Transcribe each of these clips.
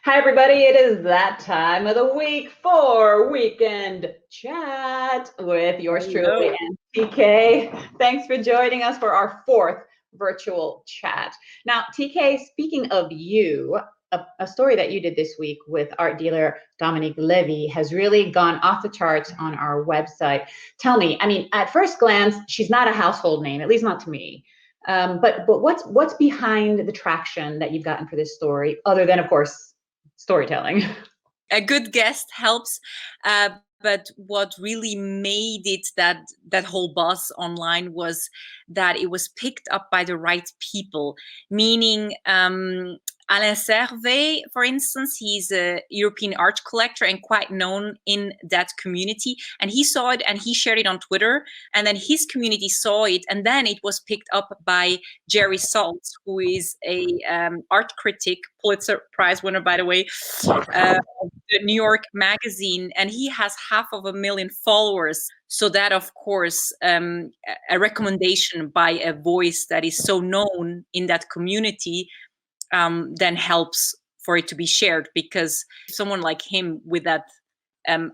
Hi, everybody. It is that time of the week for Weekend Chat with yours truly and TK. Thanks for joining us for our fourth virtual chat. Now, TK, speaking of you, a story that you did this week with art dealer Dominique Levy has really gone off the charts on our website. Tell me, I mean, at first glance, she's not a household name, at least not to me. But what's behind the traction that you've gotten for this story, other than, of course, storytelling? A good guest helps, but what really made it that whole buzz online was that it was picked up by the right people, meaning Alain Servet, for instance, he's a European art collector and quite known in that community. And he saw it and he shared it on Twitter. And then his community saw it. And then it was picked up by Jerry Saltz, who is a art critic, Pulitzer Prize winner, by the way, the New York Magazine. And he has 500,000 followers. So that, of course, a recommendation by a voice that is so known in that community then helps for it to be shared, because someone like him with that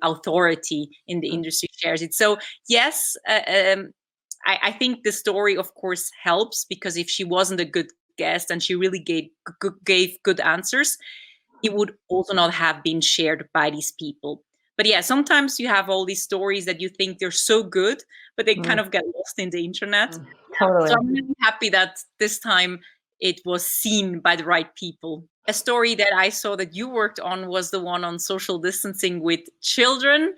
authority in the industry shares it. So yes, I think the story, of course, helps, because if she wasn't a good guest and she really gave good answers, it would also not have been shared by these people. But yeah, sometimes you have all these stories that you think they're so good, but they kind of get lost in the internet. Totally. So I'm really happy that this time it was seen by the right people. A story that I saw that you worked on was the one on social distancing with children,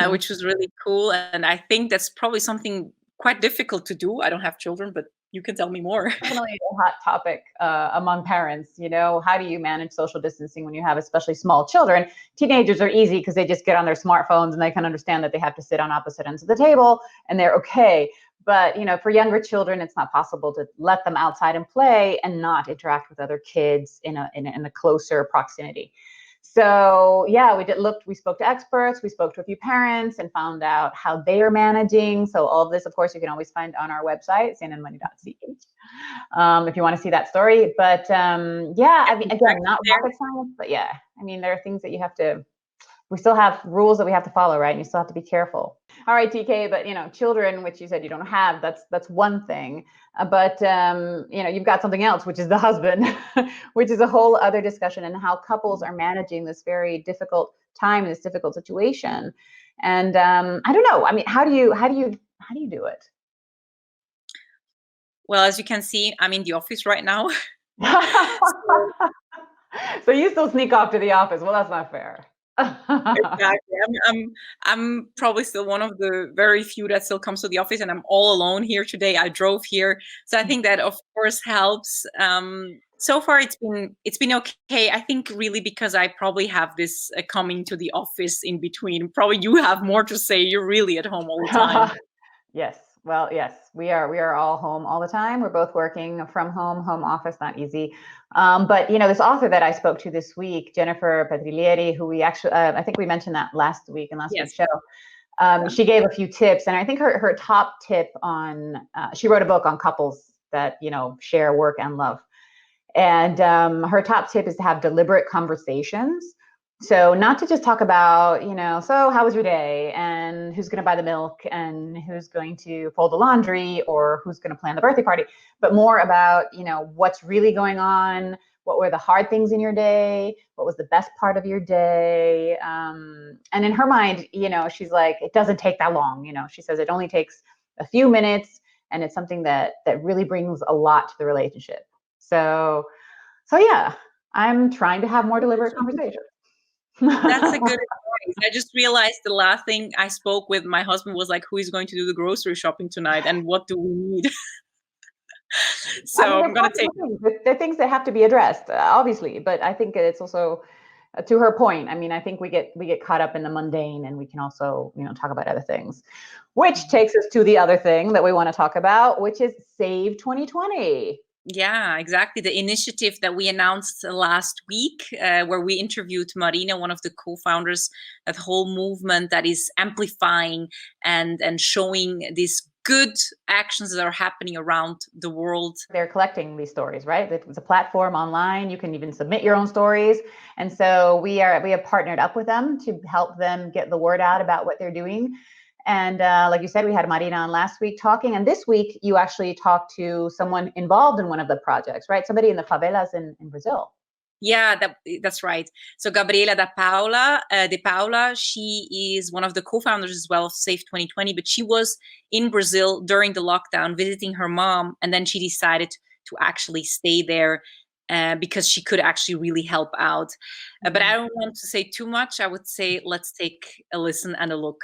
which was really cool. And I think that's probably something quite difficult to do. I don't have children, but you can tell me more. Definitely a hot topic among parents. You know, how do you manage social distancing when you have especially small children? Teenagers are easy because they just get on their smartphones and they can understand that they have to sit on opposite ends of the table and they're okay. But, you know, for younger children, it's not possible to let them outside and play and not interact with other kids in a closer proximity. So yeah, we spoke to experts, we spoke to a few parents and found out how they are managing. So all of this, of course, you can always find on our website, cnnmoney.ch, if you want to see that story. But yeah, I mean, again, not rocket science, but yeah, I mean, there are things that we still have rules that we have to follow, right? And you still have to be careful. All right, TK, but you know, children, which you said you don't have, that's one thing. But you know, you've got something else, which is the husband, which is a whole other discussion, and how couples are managing this very difficult time, this difficult situation. And I don't know. I mean, how do you do it? Well, as you can see, I'm in the office right now. So you still sneak off to the office. Well, that's not fair. Exactly. I'm probably still one of the very few that still comes to the office, and I'm all alone here today. I drove here, so I think that of course helps. So far it's been okay. I think really because I probably have this coming to the office in between. Probably you have more to say. You're really at home all the time. Yes. Well, yes, we are all home all the time. We're both working from home office, not easy. But you know, this author that I spoke to this week, Jennifer Pedriglieri, who we actually, I think we mentioned that last week in last week's show. She gave a few tips, and I think her top tip on, she wrote a book on couples that, you know, share work and love. And her top tip is to have deliberate conversations. So not to just talk about, you know, so how was your day and who's going to buy the milk and who's going to fold the laundry or who's going to plan the birthday party, but more about, you know, what's really going on, what were the hard things in your day, what was the best part of your day. And in her mind, you know, she's like, it doesn't take that long. You know, she says it only takes a few minutes, and it's something that really brings a lot to the relationship. So yeah, I'm trying to have more deliberate conversations. That's a good advice. I just realized the last thing I spoke with my husband was like, who is going to do the grocery shopping tonight and what do we need? So I mean, I'm going to take. There are things that have to be addressed, obviously, but I think it's also, to her point, I mean, I think we get caught up in the mundane, and we can also, you know, talk about other things, which takes us to the other thing that we want to talk about, which is Save 2020. Yeah, exactly. The initiative that we announced last week, where we interviewed Marina, one of the co-founders, that whole movement that is amplifying and showing this good actions that are happening around the world. They're collecting these stories, right? It's a platform online. You can even submit your own stories. And so we have partnered up with them to help them get the word out about what they're doing. And like you said, we had Marina on last week talking. And this week, you actually talked to someone involved in one of the projects, right? Somebody in the favelas in Brazil. Yeah, that's right. So Gabriela De Paula, she is one of the co-founders as well of Safe 2020, but she was in Brazil during the lockdown visiting her mom, and then she decided to actually stay there because she could actually really help out. But I don't want to say too much. I would say let's take a listen and a look.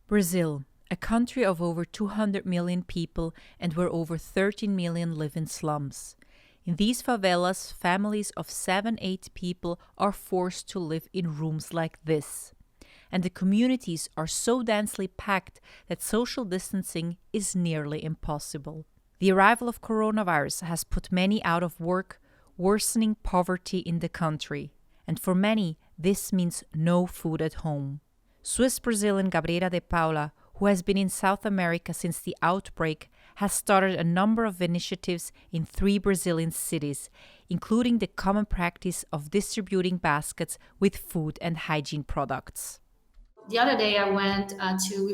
Brazil, a country of over 200 million people and where over 13 million live in slums. In these favelas, families of 7-8 people are forced to live in rooms like this. And the communities are so densely packed that social distancing is nearly impossible. The arrival of coronavirus has put many out of work, worsening poverty in the country. And for many, this means no food at home. Swiss Brazilian Gabriela De Paula, who has been in South America since the outbreak, has started a number of initiatives in 3 Brazilian cities, including the common practice of distributing baskets with food and hygiene products. The other day, we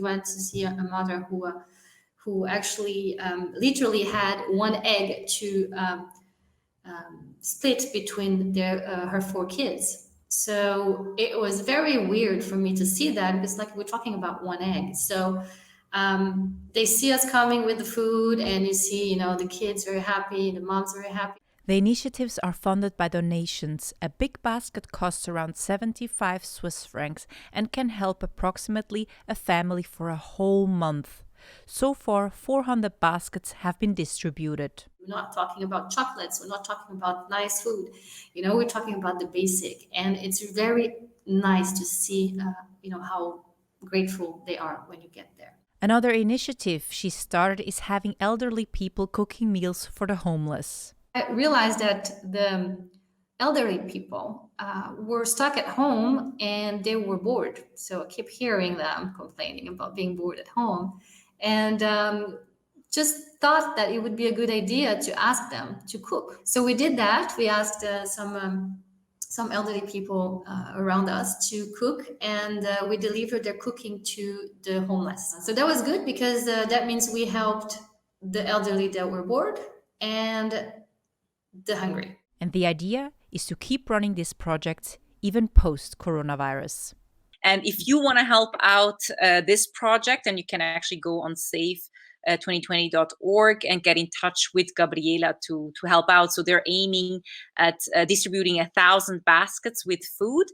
went to see a mother who actually literally had one egg to split between her 4 kids. So it was very weird for me to see that, because like we're talking about one egg. So they see us coming with the food, and you see, the kids very happy, the moms very happy. The initiatives are funded by donations. A big basket costs around 75 Swiss francs and can help approximately a family for a whole month. So far, 400 baskets have been distributed. We're not talking about chocolates. We're not talking about nice food. We're talking about the basic. And it's very nice to see, how grateful they are when you get there. Another initiative she started is having elderly people cooking meals for the homeless. I realized that the elderly people were stuck at home and they were bored. So I kept hearing them complaining about being bored at home. And just thought that it would be a good idea to ask them to cook. So we did that. We asked some elderly people around us to cook, and we delivered their cooking to the homeless. So that was good, because that means we helped the elderly that were bored and the hungry. And the idea is to keep running this project even post-coronavirus. And if you want to help out this project, then you can actually go on safe2020.org and get in touch with Gabriela to help out. So they're aiming at distributing 1,000 baskets with food,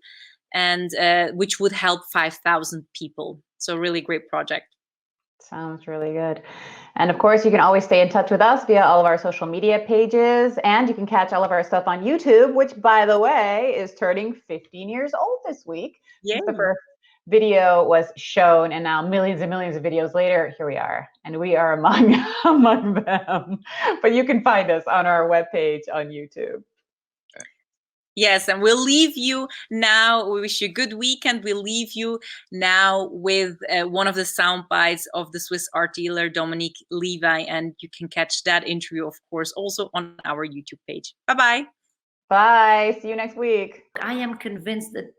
and which would help 5,000 people. So really great project. Sounds really good. And of course, you can always stay in touch with us via all of our social media pages, and you can catch all of our stuff on YouTube, which, by the way, is turning 15 years old this week. Yeah. The first video was shown, and now millions and millions of videos later, here we are, and we are among them. But you can find us on our webpage on YouTube. Yes, and we'll leave you now. We wish you a good weekend. We'll leave you now with one of the sound bites of the Swiss art dealer, Dominique Levi, and you can catch that interview, of course, also on our YouTube page. Bye-bye. Bye. See you next week. I am convinced that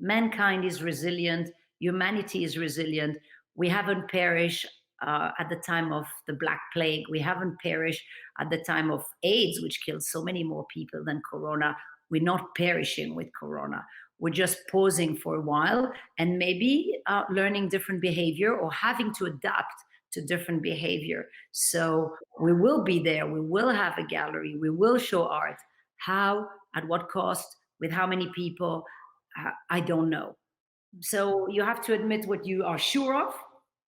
mankind is resilient. Humanity is resilient. We haven't perished at the time of the Black Plague. We haven't perished at the time of AIDS, which killed so many more people than Corona. We're not perishing with Corona. We're just pausing for a while and maybe learning different behavior or having to adapt to different behavior. So we will be there. We will have a gallery. We will show art. How, at what cost, with how many people, I don't know. So you have to admit what you are sure of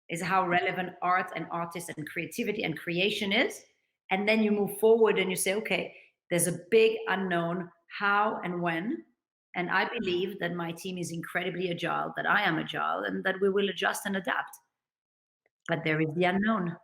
is how relevant art and artists and creativity and creation is. And then you move forward and you say, okay, there's a big unknown, how and when. And I believe that my team is incredibly agile, that I am agile, and that we will adjust and adapt. But there is the unknown.